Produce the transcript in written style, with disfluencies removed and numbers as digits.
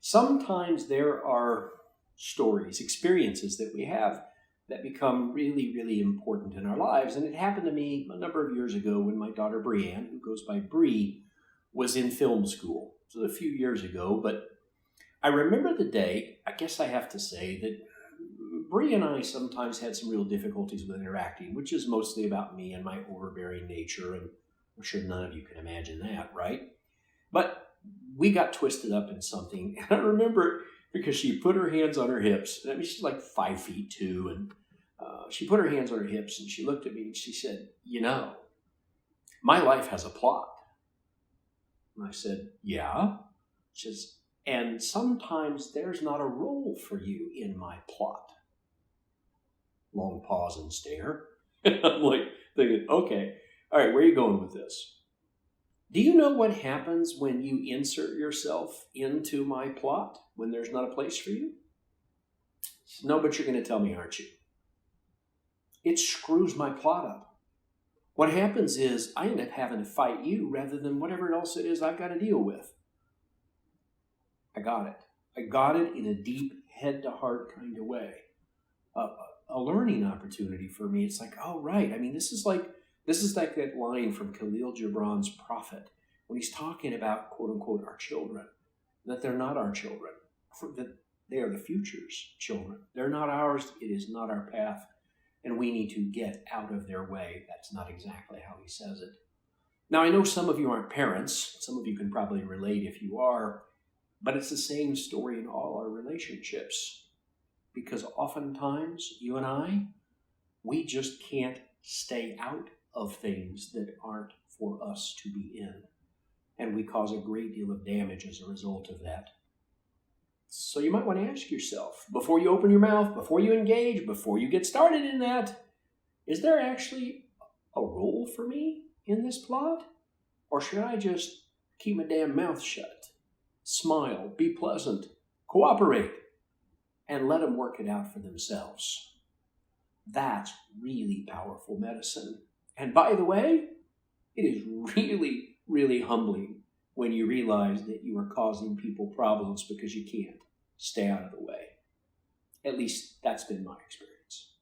Sometimes there are stories, experiences that we have that become really, really important in our lives. And it happened to me a number of years ago when my daughter Brianne, who goes by Bree, was in film school. It was a few years ago, but I remember the day. I guess I have to say that Bree and I sometimes had some real difficulties with interacting, which is mostly about me and my overbearing nature. And I'm sure none of you can imagine that, right? But we got twisted up in something. And I remember because she put her hands on her hips. I mean, she's like 5'2", and she put her hands on her hips and she looked at me and she said, my life has a plot. And I said, yeah. She says, and sometimes there's not a role for you in my plot. Long pause and stare. I'm like thinking, okay, all right, where are you going with this? Do you know what happens when you insert yourself into my plot, when there's not a place for you? No, but you're going to tell me, aren't you? It screws my plot up. What happens is I end up having to fight you rather than whatever else it is I've got to deal with. I got it. I got it in a deep head-to-heart kind of way. A learning opportunity for me. It's like, oh, right. I mean, this is like that line from Khalil Gibran's Prophet when he's talking about, quote unquote, our children, that they're not our children, that they are the future's children. They're not ours. It is not our path. And we need to get out of their way. That's not exactly how he says it. Now, I know some of you aren't parents. Some of you can probably relate if you are, but it's the same story in all our relationships. Because oftentimes, you and I, we just can't stay out of things that aren't for us to be in. And we cause a great deal of damage as a result of that. So you might want to ask yourself, before you open your mouth, before you engage, before you get started in that, is there actually a role for me in this plot? Or should I just keep my damn mouth shut, smile, be pleasant, cooperate, and let them work it out for themselves? That's really powerful medicine. And by the way, it is really, really humbling when you realize that you are causing people problems because you can't stay out of the way. At least that's been my experience.